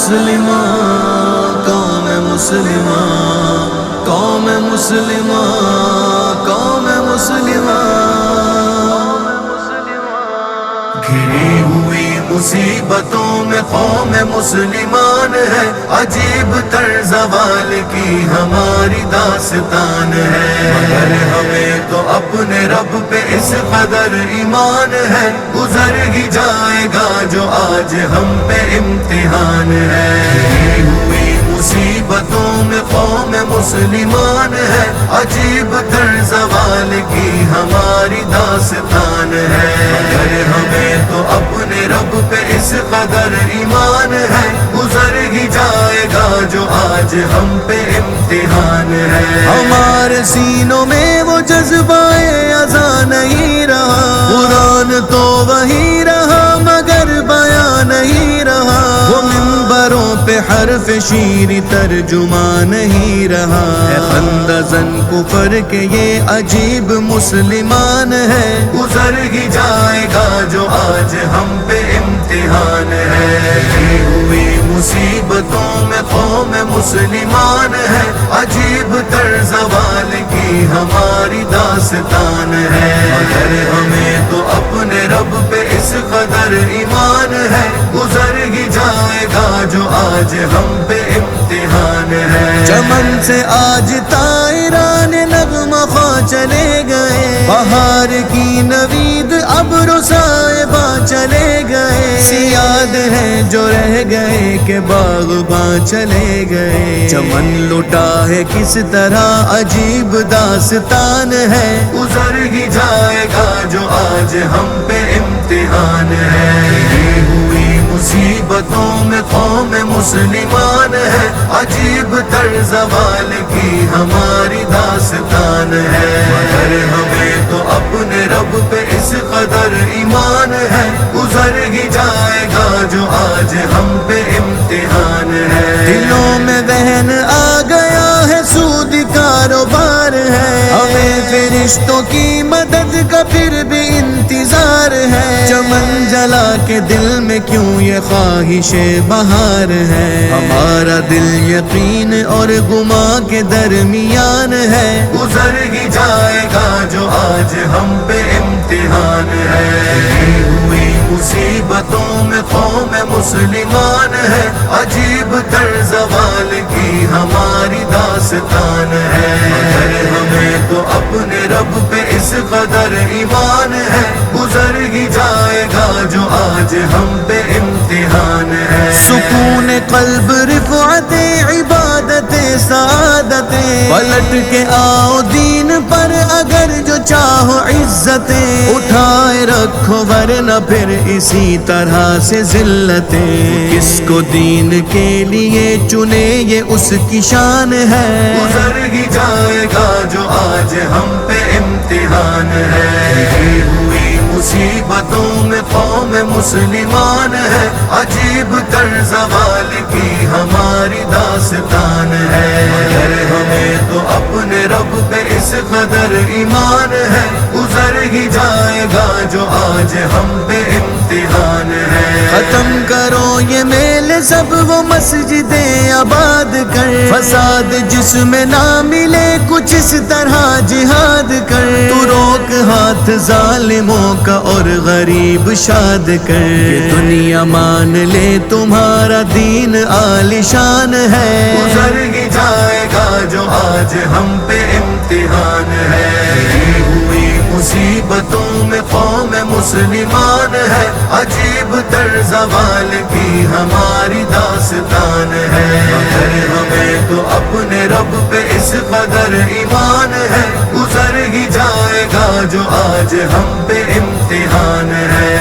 مسلمہ قوم مسلمہ قوم مسلمہ قوم مسلمہ گھری ہوئی مصیبتوں میں قوم مسلمان ہے، عجیب طرز زوال کی ہماری داستان ہے، مگر ہمیں تو اپنے رب پہ اس قدر ایمان ہے، گزر ہی جائے گا جو آج ہم پہ امتحان ہے۔ گھری ہوئی مصیبتوں میں قوم مسلمان ہے، عجیب طرز زوال کی ہماری داستان ہے، مگر ہمیں تو اپنے رب پہ اس قدر ایمان ہے، گزر ہی جائے گا جو آج ہم پہ امتحان ہے۔ ہمارے سینوں میں وہ جذبہ اذاں نہیں رہا، قرآن تو وہی رہا مگر بیان نہیں رہا، وہ منبروں پہ حرف شیری ترجمہ نہیں رہا، خندہ زن کفر کے یہ عجیب مسلمان ہے، گزر ہی جائے گا جو آج ہم پہ امتحان ہے۔ گھری ہوئی مصیبتوں میں قوم مسلمان ہے، عجیب طرز زوال کی ہماری داستان ہے، مگر ہمیں تو اپنے رب پہ اس قدر ایمان ہے، گزر ہی جائے گا جو آج ہم پہ امتحان ہے۔ چمن سے آج طائران نغمہ خواں چلے گئے، بہار کی نوید ابر و صائباں چلے گئے، سیاد ہیں جو رہ گئے کہ باغباں چلے گئے، چمن لٹا ہے کس طرح عجیب داستان ہے، گزر ہی جائے گا جو آج ہم پہ امتحان ہے۔ گھری ہوئی مصیبتوں میں قوم مسلمان ہے، عجیب طرز زوال کی ہماری داستان ہے، مگر ہمیں تو اپنے رب پہ اس قدر ایمان ہے، گزر ہی جائے گا جو آج ہم پہ امتحان ہے۔ دلوں میں ذہن آ گیا ہے سود کاروبار ہے، ہمیں فرشتوں کی مدد کا پھر بھی انتظار ہے، چمن جلا کے دل میں کیوں یہ خواہش بہار ہے، ہمارا دل یقین اور گما کے درمیان ہے، گزر ہی جائے گا جو آج ہم پہ امتحان ہے۔ گھری ہوئی مصیبتوں میں قوم مسلمان ہے، عجیب طرز زوال کی ہماری داستان ہے، مگر ہمیں تو اپنے رب پہ اس قدر ایمان ہے، گزر ہی جائے گا جو آج ہم پہ امتحان ہے۔ سکون قلب رفعت عبادت سعادت، پلٹ کے آؤ دین پر اگر جو چاہو عزتیں، اٹھائے رکھو ورنہ پھر اسی طرح سے ذلتیں، کس کو دین کے لیے چنے یہ اس کی شان ہے، گزر ہی جائے گا جو آج ہم پہ امتحان ہے۔ گھری ہوئی مصیبتوں میں قوم مسلمان ہے، عجیب طرز زوال کی ہماری داستان ہے، مگر ہمیں تو اپنے رب پہ اس قدر ایمان ہے، گزر ہی جائے گا جو آج ہم پہ امتحان ہے۔ ختم کرو یہ میل سب وہ مسجدیں آباد کر، فساد جس میں نہ ملے کچھ اس طرح جہاد کر، تو روک ہاتھ ظالموں کا اور غریب شاد کر، کہ دنیا مان لے تمہارا دین عالی شان ہے، گزر ہی جائے گا جو آج ہم پہ امتحان ہے۔ گھری ہوئی مصیبتوں میں قوم مسلمان ہے، عجیب طرز زوال کی ہماری داستان ہے، مگر ہمیں تو اپنے رب پہ اس قدر ایمان ہے، گزر ہی جائے گا جو آج ہم پہ امتحان ہے۔